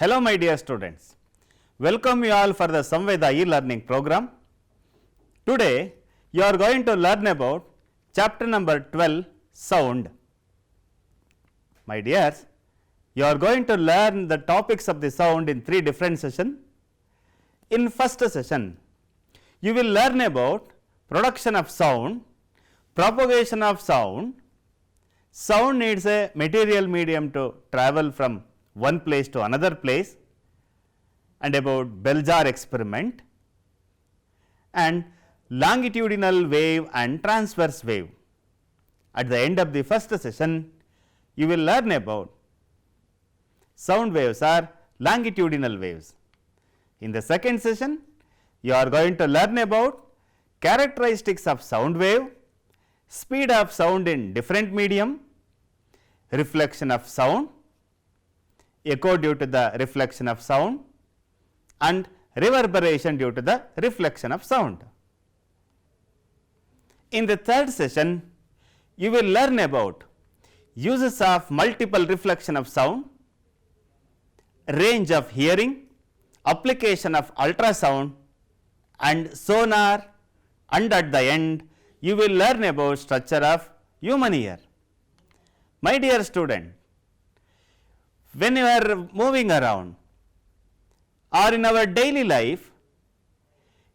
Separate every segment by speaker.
Speaker 1: Hello my dear students, welcome you all for the Samveda e-learning program. Today you are going to learn about chapter number 12, sound. My dears, you are going to learn the topics of the sound in 3 different sessions. In first session, you will learn about production of sound, propagation of sound. Sound needs a material medium to travel from one place to another place, and about bell jar experiment, and longitudinal wave and transverse wave. At the end of the first session, you will learn about sound waves or longitudinal waves. In the second session, you are going to learn about characteristics of sound wave, speed of sound in different medium, reflection of sound, echo due to the reflection of sound, and reverberation due to the reflection of sound. In the third session, you will learn about uses of multiple reflection of sound, range of hearing, application of ultrasound and sonar, and at the end you will learn about structure of human ear. My dear student, when you are moving around or in our daily life,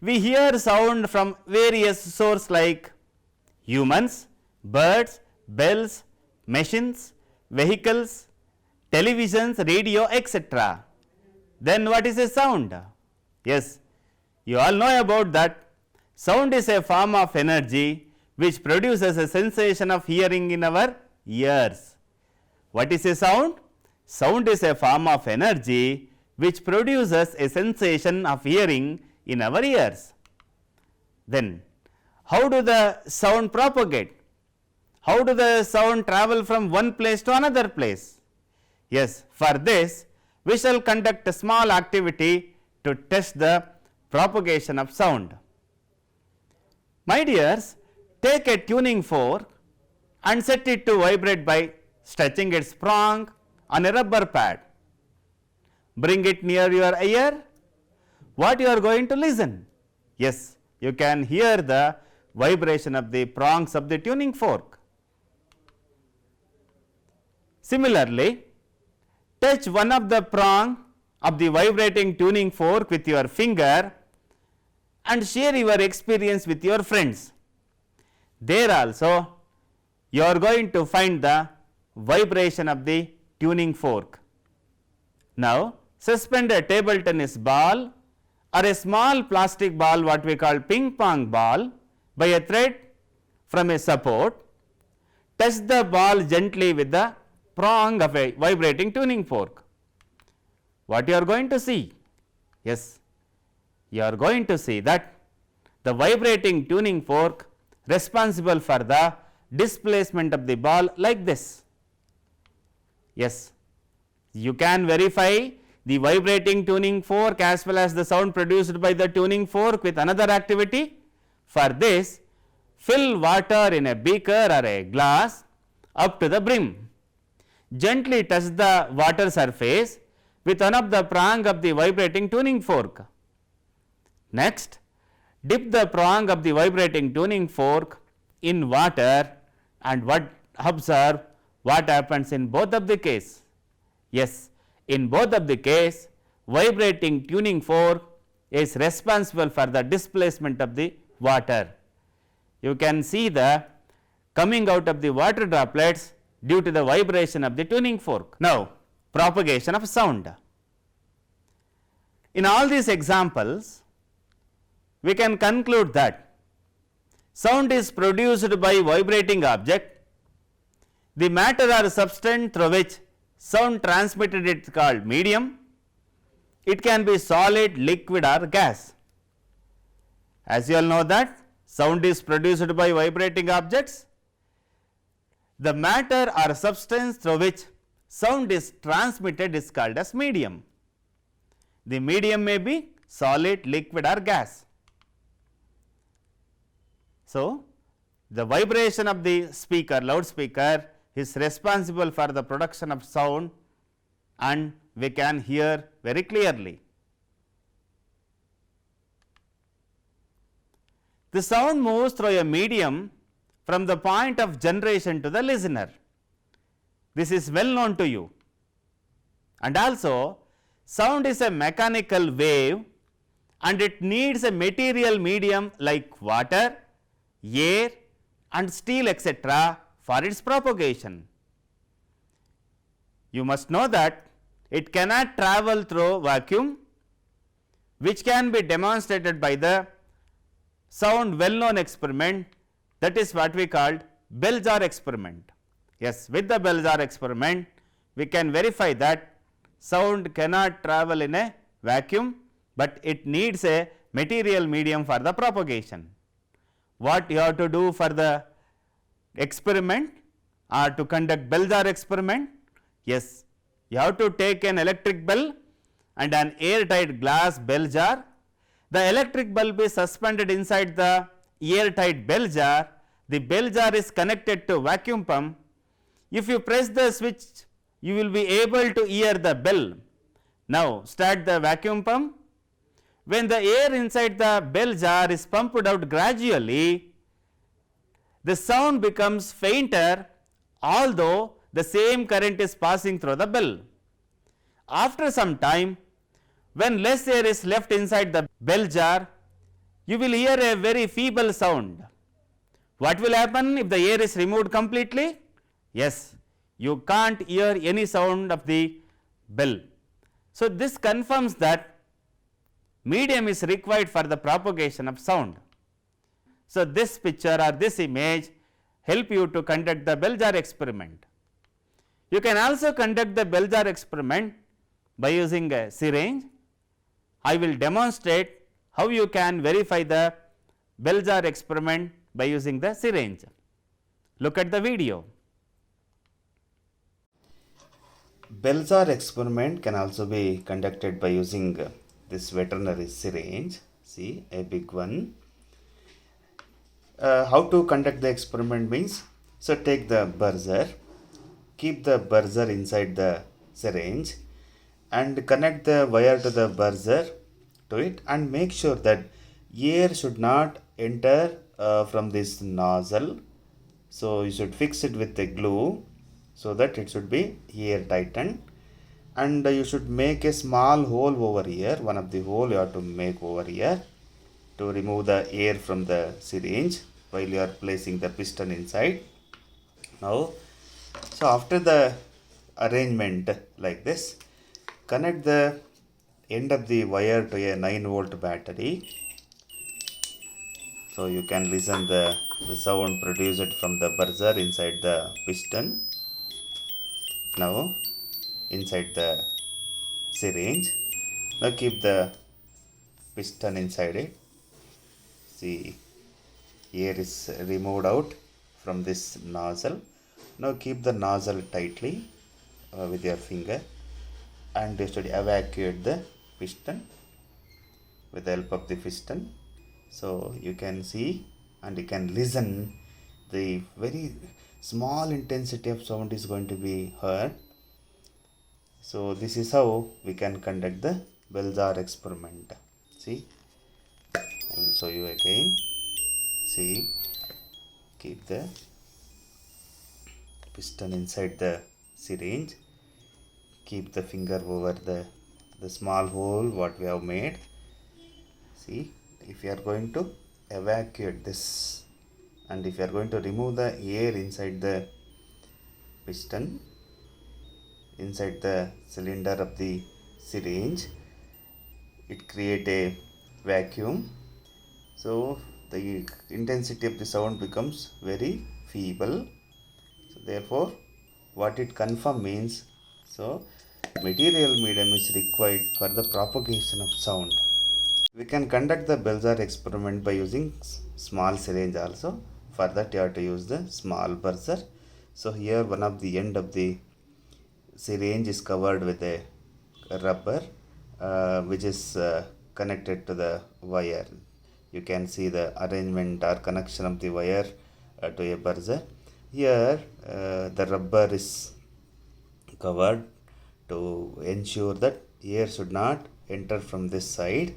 Speaker 1: we hear sound from various sources like humans, birds, bells, machines, vehicles, televisions, radio, etc. Then what is a sound? Yes, you all know about that. Sound is a form of energy which produces a sensation of hearing in our ears. What is a sound? Sound is a form of energy which produces a sensation of hearing in our ears. Then, how do the sound propagate? How do the sound travel from one place to another place? Yes, for this we shall conduct a small activity to test the propagation of sound. My dears, take a tuning fork and set it to vibrate by stretching its prong on a rubber pad. Bring it near your ear. What you are going to listen? Yes, you can hear the vibration of the prongs of the tuning fork. Similarly, touch one of the prong of the vibrating tuning fork with your finger and share your experience with your friends. There also you are going to find the vibration of the tuning fork. Now, suspend a table tennis ball or a small plastic ball, what we call ping pong ball, by a thread from a support. Touch the ball gently with the prong of a vibrating tuning fork. What you are going to see? Yes, you are going to see that the vibrating tuning fork responsible for the displacement of the ball like this. Yes, you can verify the vibrating tuning fork as well as the sound produced by the tuning fork with another activity. For this, fill water in a beaker or a glass up to the brim. Gently touch the water surface with one of the prong of the vibrating tuning fork. Next, dip the prong of the vibrating tuning fork in water and observe what happens in both of the case. Yes, in both of the case, vibrating tuning fork is responsible for the displacement of the water. You can see the coming out of the water droplets due to the vibration of the tuning fork. Now, propagation of sound. In all these examples, we can conclude that sound is produced by vibrating object. The matter or substance through which sound transmitted is called medium. It can be solid, liquid or gas. As you all know that sound is produced by vibrating objects. The matter or substance through which sound is transmitted is called as medium. The medium may be solid, liquid or gas. So, the vibration of the loudspeaker is responsible for the production of sound, and we can hear very clearly. The sound moves through a medium from the point of generation to the listener. This is well known to you. And also, sound is a mechanical wave and it needs a material medium like water, air and steel etc. for its propagation. You must know that it cannot travel through vacuum, which can be demonstrated by the sound well known experiment, that is what we called bell jar experiment. Yes, with the bell jar experiment we can verify that sound cannot travel in a vacuum, but it needs a material medium for the propagation. What you have to do for the experiment or to conduct bell jar experiment? Yes, you have to take an electric bulb and an airtight glass bell jar. The electric bulb is suspended inside the airtight bell jar. The bell jar is connected to vacuum pump. If you press the switch, you will be able to hear the bell. Now start the vacuum pump. When the air inside the bell jar is pumped out gradually, the sound becomes fainter although the same current is passing through the bell. After some time, when less air is left inside the bell jar, you will hear a very feeble sound. What will happen if the air is removed completely? Yes, you can't hear any sound of the bell. So this confirms that medium is required for the propagation of sound. So this picture or this image help you to conduct the bell jar experiment. You can also conduct the bell jar experiment by using a syringe. I will demonstrate how you can verify the bell jar experiment by using the syringe. Look at the video.
Speaker 2: Bell jar experiment can also be conducted by using this veterinary syringe. See, a big one. How to conduct the experiment means, so take the buzzer, keep the buzzer inside the syringe and connect the wire to the buzzer to it and make sure that air should not enter from this nozzle. So you should fix it with the glue so that it should be air tightened, and you should make a small hole over here. One of the hole you have to make over here to remove the air from the syringe while you are placing the piston inside. Now, so after the arrangement like this, connect the end of the wire to a 9-volt battery. So you can listen the sound produced from the buzzer inside the piston. Now inside the syringe. Now keep the piston inside it. See, air is removed out from this nozzle. Now keep the nozzle tightly with your finger and you should evacuate the piston with the help of the piston. So you can see and you can listen, the very small intensity of sound is going to be heard. So this is how we can conduct the bell jar experiment. See, I will show you again. See, keep the piston inside the syringe, keep the finger over the small hole what we have made. See, if you are going to evacuate this and if you are going to remove the air inside the piston, inside the cylinder of the syringe, it create a vacuum. So the intensity of the sound becomes very feeble. So therefore what it confirm means, so material medium is required for the propagation of sound. We can conduct the bell jar experiment by using small syringe also. For that you have to use the small buzzer. So here one of the end of the syringe is covered with a rubber which is connected to the wire. You can see the arrangement or connection of the wire to a buzzer. Here the rubber is covered to ensure that air should not enter from this side.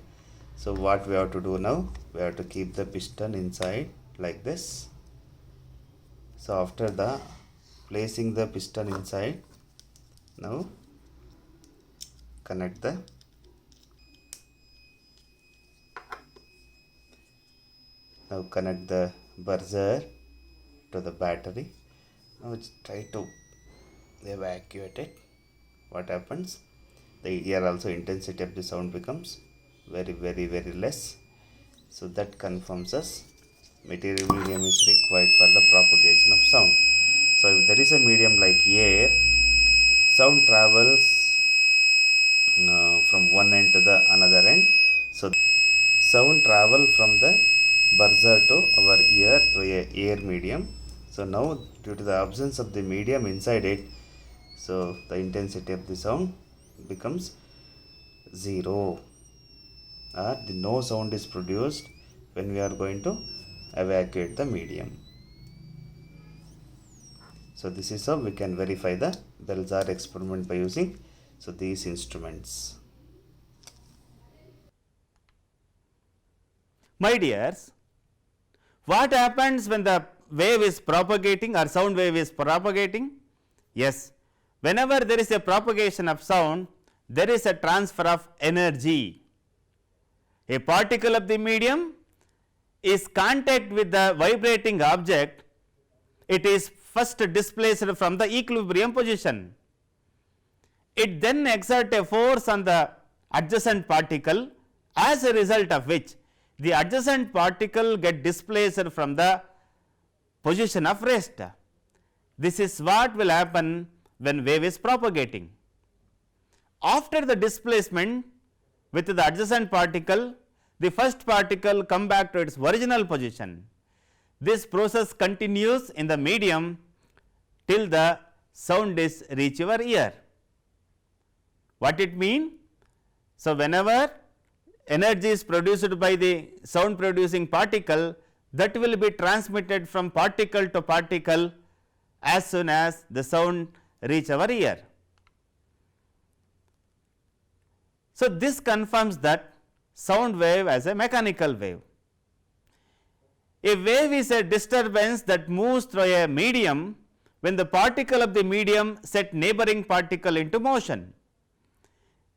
Speaker 2: So what we have to do now, we have to keep the piston inside like this. So after the placing the piston inside, now connect the buzzer to the battery. Now try to evacuate it. What happens? Here also intensity of the sound becomes very less. So that confirms us material medium is required for the propagation of sound. So if there is a medium like air, sound travels from one end to the another end. So sound travel from the buzzer to our ear through a air medium. So now due to the absence of the medium inside it, so the intensity of the sound becomes 0, or no sound is produced when we are going to evacuate the medium. So this is how we can verify the Bell-Jar experiment by using these instruments.
Speaker 1: My dears, what happens when the wave is propagating or sound wave is propagating? Yes, whenever there is a propagation of sound, there is a transfer of energy. A particle of the medium is contact with the vibrating object, it is first displaced from the equilibrium position. It then exerts a force on the adjacent particle, as a result of which the adjacent particle get displaced from the position of rest. This is what will happen when wave is propagating. After the displacement with the adjacent particle, the first particle come back to its original position. This process continues in the medium till the sound is reach your ear. What it mean? So whenever energy is produced by the sound producing particle, that will be transmitted from particle to particle as soon as the sound reach our ear. So this confirms that sound wave as a mechanical wave. A wave is a disturbance that moves through a medium when the particle of the medium set neighboring particle into motion.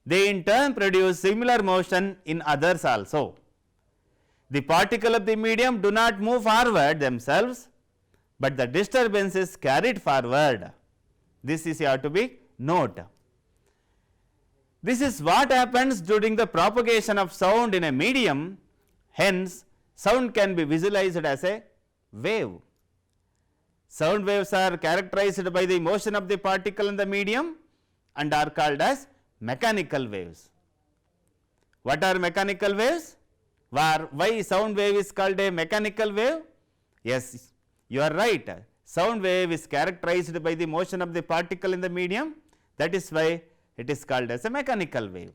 Speaker 1: They in turn produce similar motion in others also. The particle of the medium do not move forward themselves, but the disturbance is carried forward. This is you have to be note. This is what happens during the propagation of sound in a medium. Hence, sound can be visualized as a wave. Sound waves are characterized by the motion of the particle in the medium and are called as mechanical waves. What are mechanical waves? Why sound wave is called a mechanical wave? Yes, you are right. Sound wave is characterized by the motion of the particle in the medium. That is why it is called as a mechanical wave.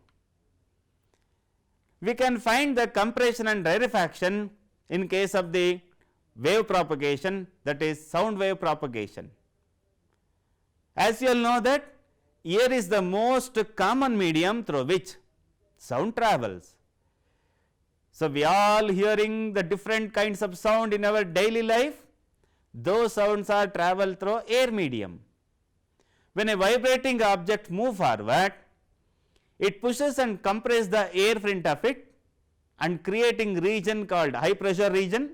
Speaker 1: We can find the compression and rarefaction in case of the wave propagation, that is sound wave propagation. As you all know that air is the most common medium through which sound travels. So we all hearing the different kinds of sound in our daily life. Those sounds are travel through air medium. When a vibrating object move forward, it pushes and compresses the air front of it and creating region called high pressure region.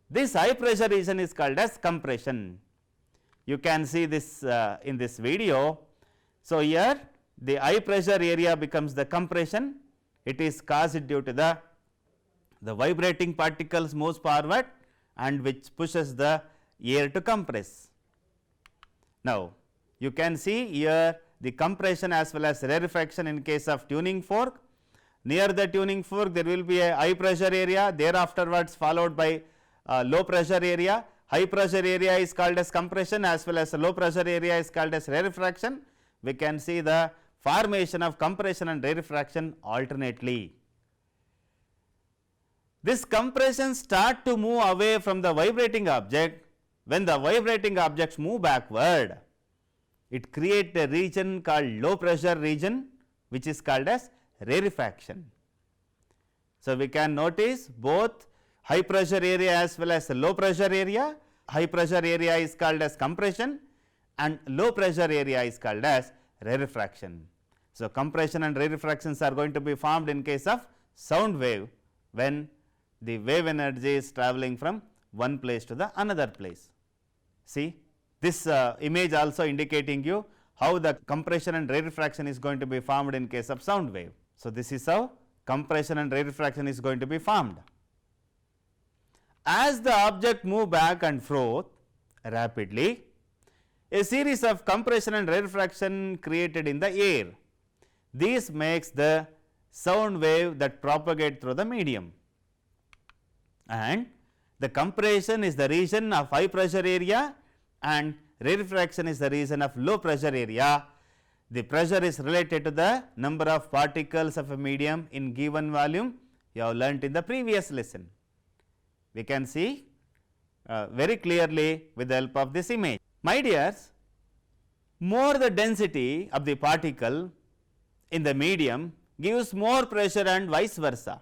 Speaker 1: This high pressure region is called as compression. You can see this in this video. So here the high pressure area becomes the compression. It is caused due to the vibrating particles moves forward and which pushes the air to compress. Now you can see here the compression as well as rarefaction in case of tuning fork. Near the tuning fork there will be a high pressure area, thereafterwards followed by low pressure area. High pressure area is called as compression as well as low pressure area is called as rarefaction. We can see the formation of compression and rarefaction alternately. This compression start to move away from the vibrating object when the vibrating objects move backward. it creates a region called low pressure region, which is called as rarefaction. So, we can notice both high pressure area as well as low pressure area. High pressure area is called as compression and low pressure area is called as rarefaction. So, compression and rarefactions are going to be formed in case of sound wave when the wave energy is travelling from one place to the another place. See, this image also indicating you how the compression and rarefaction is going to be formed in case of sound wave. So, this is how compression and rarefaction is going to be formed. As the object move back and forth rapidly, a series of compression and rarefaction created in the air. This makes the sound wave that propagate through the medium, and the compression is the region of high pressure area and rarefaction is the region of low pressure area. The pressure is related to the number of particles of a medium in given volume. You have learnt in the previous lesson. We can see very clearly with the help of this image. My dears, more the density of the particle in the medium gives more pressure and vice versa.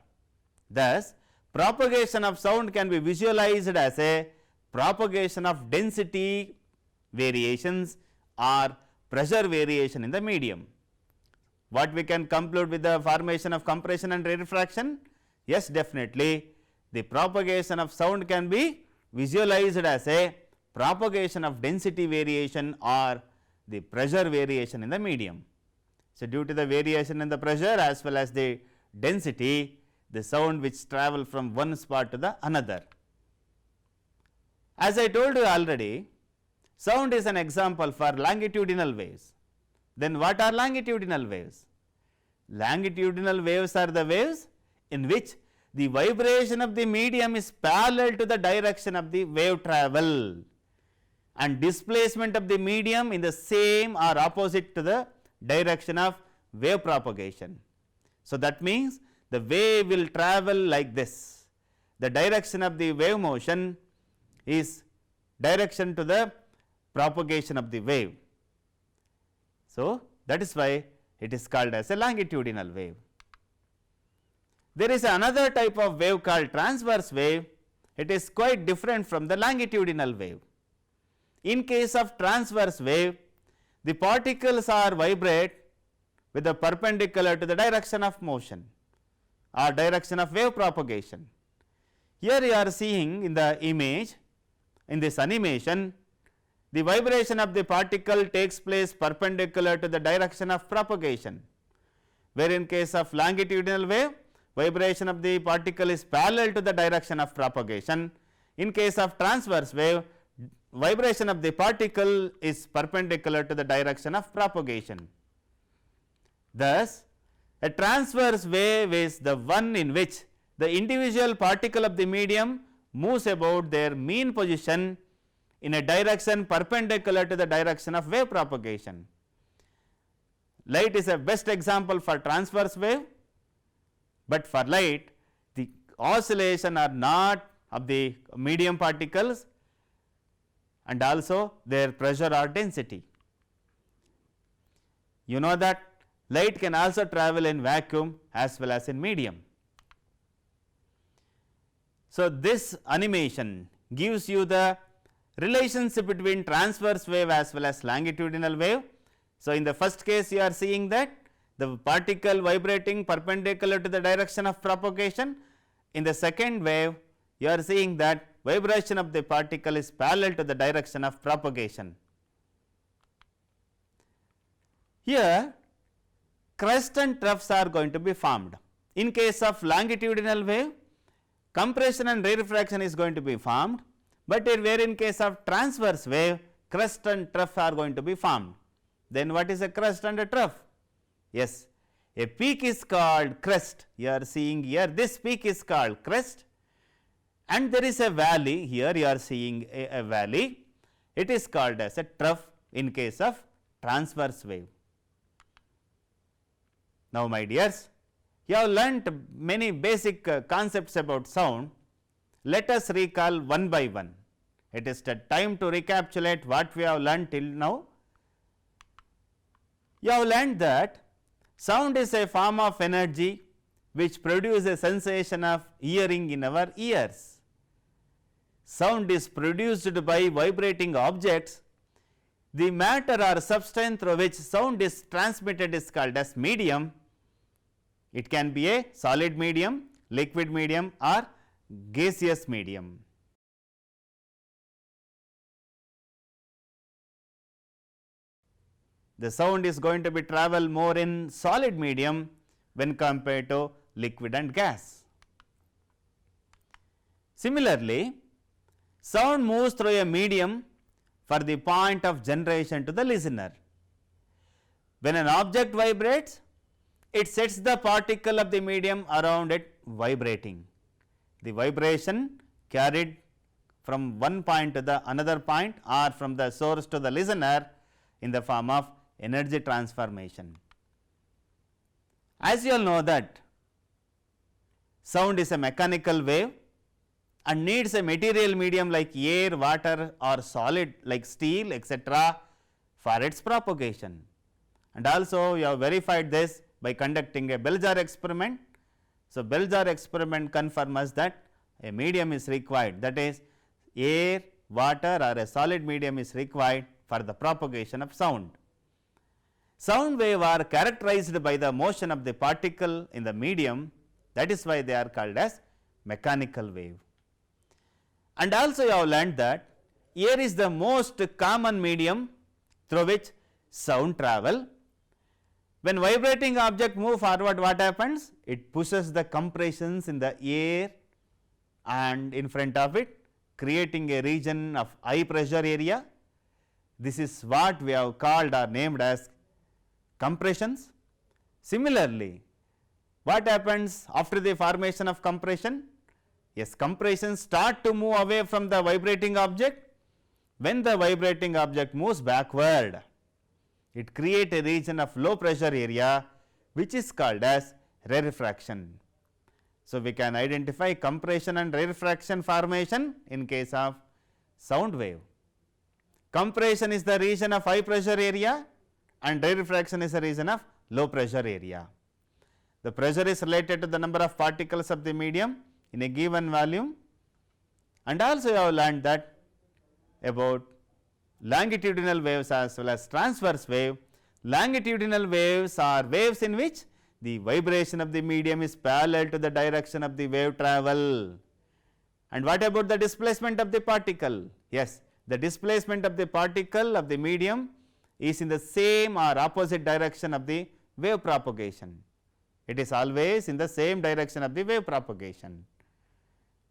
Speaker 1: Thus, propagation of sound can be visualized as a propagation of density variations or pressure variation in the medium. What we can conclude with the formation of compression and rarefaction? Yes, definitely. The propagation of sound can be visualized as a propagation of density variation or the pressure variation in the medium. So, due to the variation in the pressure as well as the density, the sound which travel from one spot to the another. As I told you already, sound is an example for longitudinal waves. Then what are longitudinal waves? Longitudinal waves are the waves in which the vibration of the medium is parallel to the direction of the wave travel and displacement of the medium in the same or opposite to the direction of wave propagation. So, that means the wave will travel like this. The direction of the wave motion is direction to the propagation of the wave. So, that is why it is called as a longitudinal wave. There is another type of wave called transverse wave. It is quite different from the longitudinal wave. In case of transverse wave, the particles are vibrate with the perpendicular to the direction of motion or direction of wave propagation. Here you are seeing in the image, in this animation, the vibration of the particle takes place perpendicular to the direction of propagation, where in case of longitudinal wave, vibration of the particle is parallel to the direction of propagation. In case of transverse wave, vibration of the particle is perpendicular to the direction of propagation. Thus, a transverse wave is the one in which the individual particle of the medium moves about their mean position in a direction perpendicular to the direction of wave propagation. Light is a best example for transverse wave, but for light the oscillation are not of the medium particles and also their pressure or density. You know that light can also travel in vacuum as well as in medium. So, this animation gives you the relationship between transverse wave as well as longitudinal wave. So, in the first case you are seeing that the particle vibrating perpendicular to the direction of propagation. In the second wave you are seeing that vibration of the particle is parallel to the direction of propagation. Here crest and troughs are going to be formed. In case of longitudinal wave, compression and rarefaction is going to be formed, but where in case of transverse wave, crest and trough are going to be formed. Then what is a crest and a trough? Yes, a peak is called crest. You are seeing here this peak is called crest, and there is a valley. Here you are seeing a valley. It is called as a trough in case of transverse wave. Now, my dears, you have learnt many basic concepts about sound. Let us recall one by one. It is the time to recapitulate what we have learnt till now. You have learned that sound is a form of energy which produces a sensation of hearing in our ears. Sound is produced by vibrating objects. The matter or substance through which sound is transmitted is called as medium. It can be a solid medium, liquid medium or gaseous medium. The sound is going to be travel more in solid medium when compared to liquid and gas. Similarly, sound moves through a medium for the point of generation to the listener. When an object vibrates, it sets the particle of the medium around it vibrating. The vibration carried from one point to the another point or from the source to the listener in the form of energy transformation. As you all know that sound is a mechanical wave and needs a material medium like air, water or solid like steel etc. for its propagation. And also you have verified this by conducting a bell jar experiment. So, bell jar experiment confirms that a medium is required, that is air, water or a solid medium is required for the propagation of sound. Sound wave are characterized by the motion of the particle in the medium, that is why they are called as mechanical wave. And also you have learned that air is the most common medium through which sound travel. When vibrating object move forward, what happens? It pushes the compressions in the air and in front of it, creating a region of high pressure area. This is what we have called or named as compressions. Similarly, what happens after the formation of compression? Yes, compressions start to move away from the vibrating object. When the vibrating object moves backward, it creates a region of low pressure area which is called as rarefaction. So, we can identify compression and rarefaction formation in case of sound wave. Compression is the region of high pressure area and rarefaction is the region of low pressure area. The pressure is related to the number of particles of the medium in a given volume, and also you have learned that about longitudinal waves as well as transverse wave. Longitudinal waves are waves in which the vibration of the medium is parallel to the direction of the wave travel. And what about the displacement of the particle? Yes, the displacement of the particle of the medium is in the same or opposite direction of the wave propagation. It is always in the same direction of the wave propagation.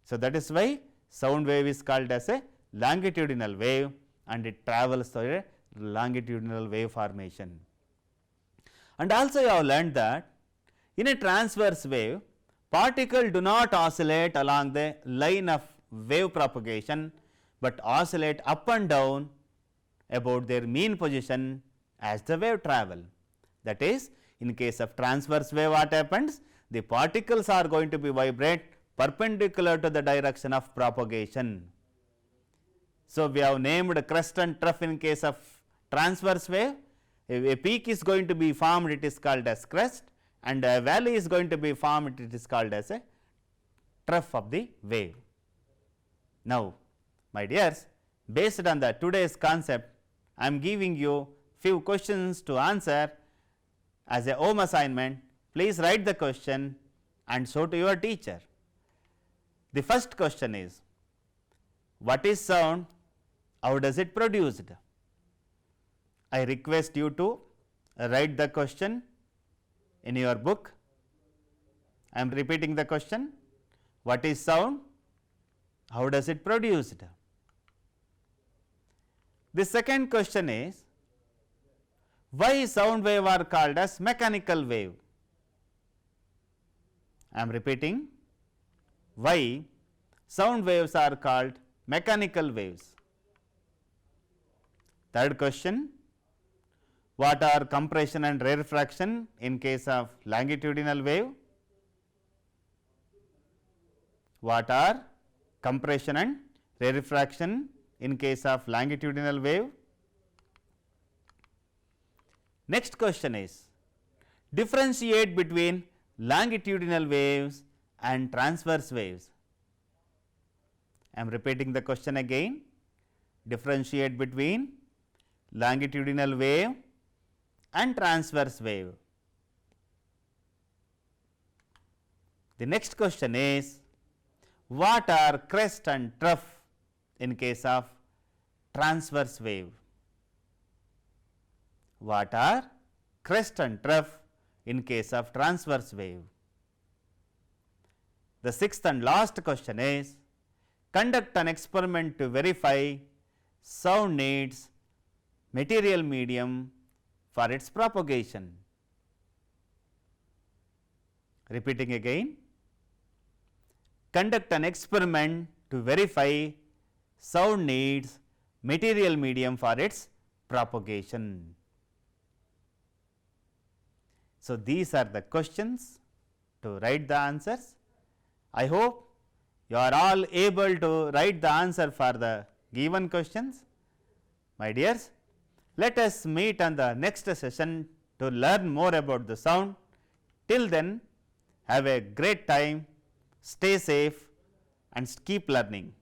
Speaker 1: So, that is why sound wave is called as a longitudinal wave and it travels through a longitudinal wave formation. And also you have learned that in a transverse wave, particles do not oscillate along the line of wave propagation, but oscillate up and down about their mean position as the wave travel. That is, in case of transverse wave, what happens? The particles are going to be vibrate perpendicular to the direction of propagation. So, we have named crest and trough in case of transverse wave. A peak is going to be formed, it is called as crest, and a valley is going to be formed, it is called as a trough of the wave. Now, my dears, based on the today's concept, I am giving you few questions to answer as a home assignment. Please write the question and show to your teacher. The first question is, what is sound? How does it produced? I request you to write the question in your book. I am repeating the question. What is sound? How does it produced? The second question is, why sound wave are called as mechanical wave? I am repeating, why sound waves are called mechanical waves? Third question, what are compression and rarefaction in case of longitudinal wave? What are compression and rarefaction in case of longitudinal wave? Next question is, differentiate between longitudinal waves and transverse waves. I am repeating the question again. Differentiate between longitudinal wave and transverse wave. The next question is, what are crest and trough in case of transverse wave? What are crest and trough in case of transverse wave? The sixth and last question is, conduct an experiment to verify sound needs material medium for its propagation. Repeating again, conduct an experiment to verify sound needs material medium for its propagation. So, these are the questions to write the answers. I hope you are all able to write the answer for the given questions. My dears, let us meet on the next session to learn more about the sound. Till then, have a great time, stay safe and keep learning.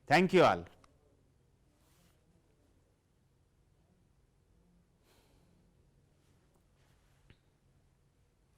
Speaker 1: Thank you all.